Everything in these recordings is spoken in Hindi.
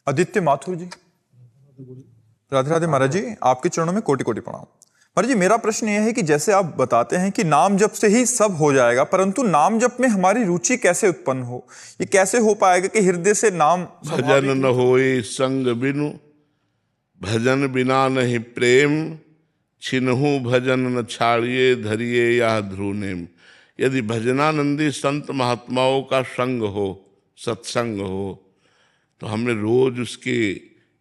आदित्य माथुर जी, राधे राधे महाराज जी, आपके चरणों में कोटि कोटि प्रणाम। महाराज जी, मेरा प्रश्न यह है कि जैसे आप बताते हैं कि नाम जप से ही सब हो जाएगा, परंतु नाम जप में हमारी रुचि कैसे उत्पन्न हो? ये कैसे हो पाएगा कि हृदय से नाम भजन न होए संग बिनु, भजन बिना नहीं प्रेम, छिनहु भजन न छाड़िए, धरिए या ध्रुनेम। यदि भजनानंदी संत महात्माओं का संग हो, सत्संग हो, तो हमें रोज उसकी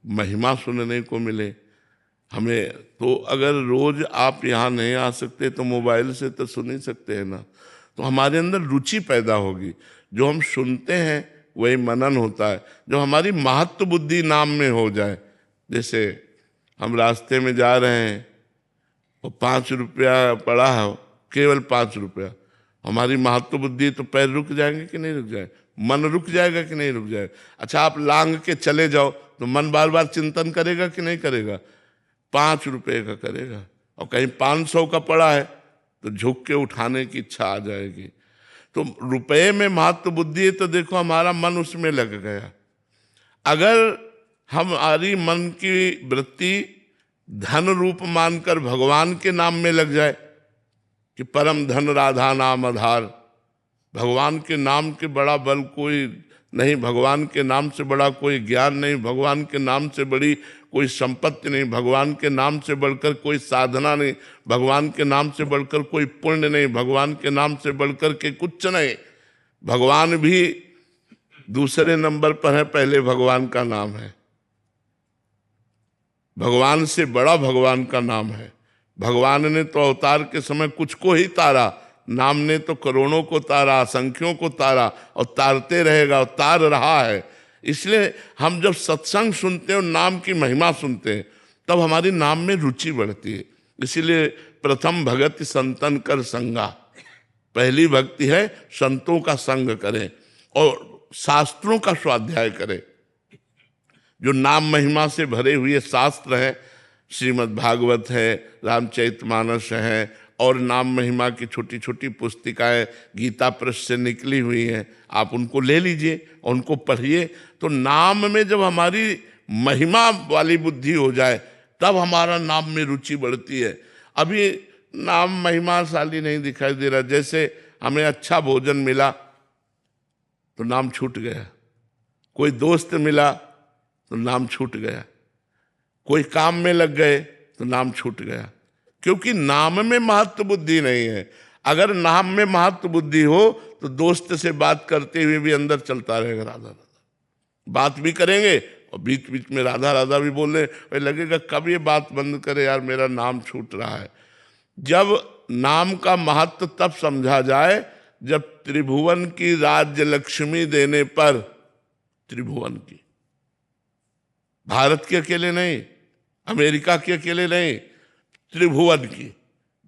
महिमा सुनने को मिले। हमें तो अगर रोज आप यहाँ नहीं आ सकते तो मोबाइल से तो सुन ही सकते हैं ना। तो हमारे अंदर रुचि पैदा होगी, जो हम सुनते हैं वही मनन होता है। जो हमारी महत्व बुद्धि नाम में हो जाए, जैसे हम रास्ते में जा रहे हैं और 5 रुपया पड़ा है, केवल 5 रुपया, हमारी महत्व बुद्धि तो पैर रुक जाएंगे कि नहीं रुक जाए, मन रुक जाएगा कि नहीं रुक जाएगा। अच्छा, आप लांग के चले जाओ तो मन बार बार चिंतन करेगा कि नहीं करेगा, 5 रुपये का करेगा। और कहीं 500 का पड़ा है तो झुक के उठाने की इच्छा आ जाएगी। तो रुपये में महत्व बुद्धि है तो देखो हमारा मन उसमें लग गया। अगर हमारी मन की वृत्ति धन रूप मानकर भगवान के नाम में लग जाए कि परम धन राधा नाम आधार, भगवान के नाम के बड़ा बल कोई नहीं, भगवान के नाम से बड़ा कोई ज्ञान नहीं, भगवान के नाम से बड़ी कोई संपत्ति नहीं, भगवान के नाम से बढ़कर कोई साधना नहीं, भगवान के नाम से बढ़कर कोई पुण्य नहीं, भगवान के नाम से बढ़कर के कुछ नहीं। भगवान भी दूसरे नंबर पर है, पहले भगवान का नाम है। भगवान से बड़ा भगवान का नाम है। भगवान ने तो अवतार के समय कुछ को ही तारा, नाम ने तो करोड़ों को तारा, असंख्यों को तारा, और तारते रहेगा और तार रहा है। इसलिए हम जब सत्संग सुनते हैं और नाम की महिमा सुनते हैं तब हमारी नाम में रुचि बढ़ती है। इसीलिए प्रथम भगति संतन कर संगा, पहली भक्ति है संतों का संग करें और शास्त्रों का स्वाध्याय करें। जो नाम महिमा से भरे हुए शास्त्र हैं, श्रीमद् भागवत है, रामचरितमानस है, और नाम महिमा की छोटी छोटी पुस्तिकाएं गीता प्रेस से निकली हुई हैं, आप उनको ले लीजिए, उनको पढ़िए। तो नाम में जब हमारी महिमा वाली बुद्धि हो जाए तब हमारा नाम में रुचि बढ़ती है। अभी नाम महिमाशाली नहीं दिखाई दे रहा। जैसे हमें अच्छा भोजन मिला तो नाम छूट गया, कोई दोस्त मिला तो नाम छूट गया, कोई काम में लग गए तो नाम छूट गया, क्योंकि नाम में महत्व बुद्धि नहीं है। अगर नाम में महत्व बुद्धि हो तो दोस्त से बात करते हुए भी अंदर चलता रहेगा राधा राधा, बात भी करेंगे और बीच बीच में राधा राधा भी बोल रहे, लगेगा कब ये बात बंद करे यार, मेरा नाम छूट रहा है। जब नाम का महत्व तब समझा जाए जब त्रिभुवन की राज्य लक्ष्मी देने पर, त्रिभुवन की, भारत के अकेले नहीं, अमेरिका के अकेले नहीं, त्रिभुवन की,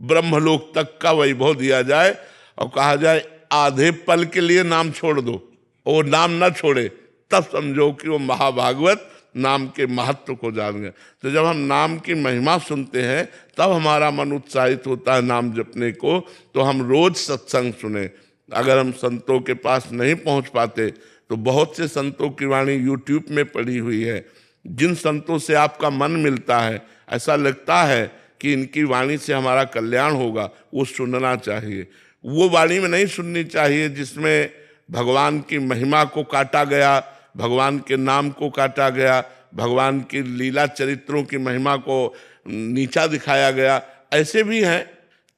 ब्रह्मलोक तक का वैभव दिया जाए और कहा जाए आधे पल के लिए नाम छोड़ दो, और नाम ना छोड़े, तब समझो कि वो महाभागवत नाम के महत्व को जान गए। तो जब हम नाम की महिमा सुनते हैं तब हमारा मन उत्साहित होता है नाम जपने को। तो हम रोज सत्संग सुने। अगर हम संतों के पास नहीं पहुंच पाते तो बहुत से संतों की वाणी यूट्यूब में पड़ी हुई है। जिन संतों से आपका मन मिलता है, ऐसा लगता है कि इनकी वाणी से हमारा कल्याण होगा, वो सुनना चाहिए। वो वाणी में नहीं सुननी चाहिए जिसमें भगवान की महिमा को काटा गया, भगवान के नाम को काटा गया, भगवान की लीला चरित्रों की महिमा को नीचा दिखाया गया। ऐसे भी हैं।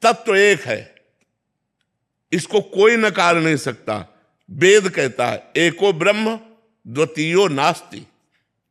तत्व एक है, इसको कोई नकार नहीं सकता। वेद कहता है एको ब्रह्म द्वितीयो नास्ति,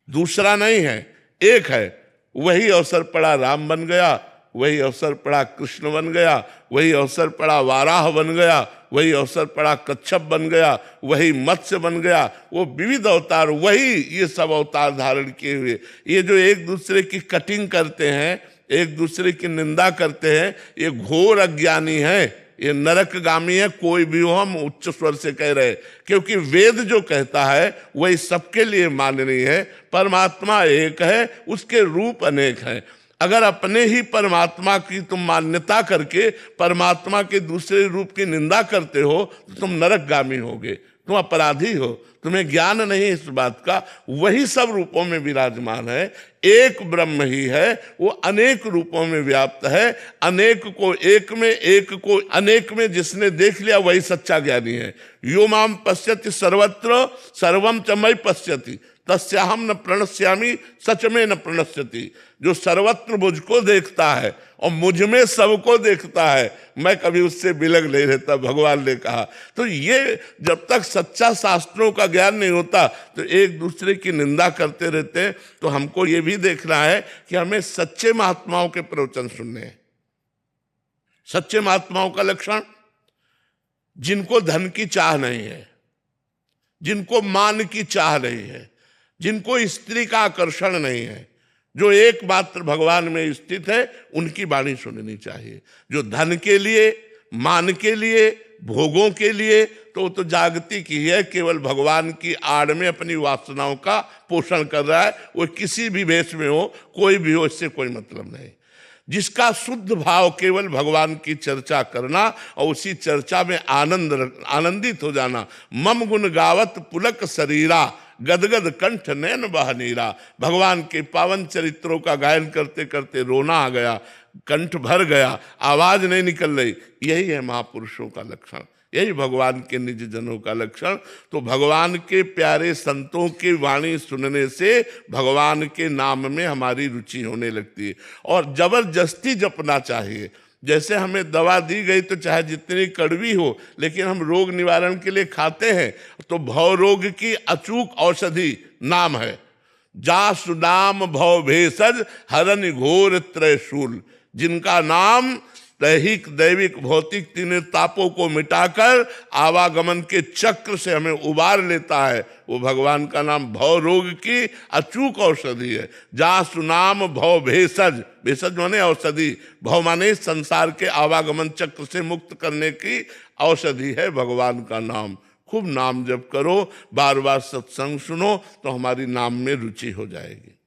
दूसरा नहीं है, एक है। वही अवसर पड़ा राम बन गया, वही अवसर पड़ा कृष्ण बन गया, वही अवसर पड़ा वाराह बन गया, वही अवसर पड़ा कच्छप बन गया, वही मत्स्य बन गया। वो विविध अवतार, वही ये सब अवतार धारण किए हुए। ये जो एक दूसरे की कटिंग करते हैं, एक दूसरे की निंदा करते हैं, ये घोर अज्ञानी है, ये नरकगामी है। कोई भी हो, हम उच्च स्वर से कह रहे, क्योंकि वेद जो कहता है वही सबके लिए माननीय है। परमात्मा एक है, उसके रूप अनेक हैं। अगर अपने ही परमात्मा की तुम मान्यता करके परमात्मा के दूसरे रूप की निंदा करते हो तो तुम नरकगामी होगे। तुम अपराधी हो, तुम्हें ज्ञान नहीं इस बात का। वही सब रूपों में विराजमान है, एक ब्रह्म ही है, वो अनेक रूपों में व्याप्त है। अनेक को एक में, एक को अनेक में जिसने देख लिया वही सच्चा ज्ञानी है। यो माम पश्यति सर्वत्र सर्वम च मयि पश्यति तस्याहम न प्रणश्यामि सच में न प्रणश्यति। जो सर्वत्र मुझको देखता है और मुझ में सबको देखता है, मैं कभी उससे बिलग नहीं रहता, भगवान ने कहा। तो ये जब तक सच्चा शास्त्रों का ज्ञान नहीं होता तो एक दूसरे की निंदा करते रहते हैं। तो हमको ये भी देखना है कि हमें सच्चे महात्माओं के प्रवचन सुनने हैं। सच्चे महात्माओं का लक्षण, जिनको धन की चाह नहीं है, जिनको मान की चाह नहीं है, जिनको स्त्री का आकर्षण नहीं है, जो एकमात्र भगवान में स्थित है, उनकी वाणी सुननी चाहिए। जो धन के लिए, मान के लिए, भोगों के लिए, तो जागतिक ही है, केवल भगवान की आड़ में अपनी वासनाओं का पोषण कर रहा है। वो किसी भी वेश में हो, कोई भी हो, इससे कोई मतलब नहीं। जिसका शुद्ध भाव केवल भगवान की चर्चा करना और उसी चर्चा में आनंदित हो जाना। मम गुण गावत पुलक शरीरा गदगद कंठ नैन बह नीरा। भगवान के पावन चरित्रों का गायन करते करते रोना आ गया, कंठ भर गया, आवाज नहीं निकल रही। यही है महापुरुषों का लक्षण, यही भगवान के निज जनों का लक्षण। तो भगवान के प्यारे संतों की वाणी सुनने से भगवान के नाम में हमारी रुचि होने लगती है। और जबरदस्ती जपना चाहिए। जैसे हमें दवा दी गई तो चाहे जितनी कड़वी हो, लेकिन हम रोग निवारण के लिए खाते हैं, तो भव रोग की अचूक औषधि नाम है। जासु नाम भव भेषज हरन घोर त्रयशूल। जिनका नाम दैहिक दैविक भौतिक तीनों तापों को मिटाकर आवागमन के चक्र से हमें उबार लेता है, वो भगवान का नाम भव रोग की अचूक औषधि है। जासु नाम भव भेषज, भेषज माने औषधि, भव माने संसार के आवागमन चक्र से मुक्त करने की औषधि है भगवान का नाम। खूब नाम जप करो, बार बार सत्संग सुनो, तो हमारी नाम में रुचि हो जाएगी।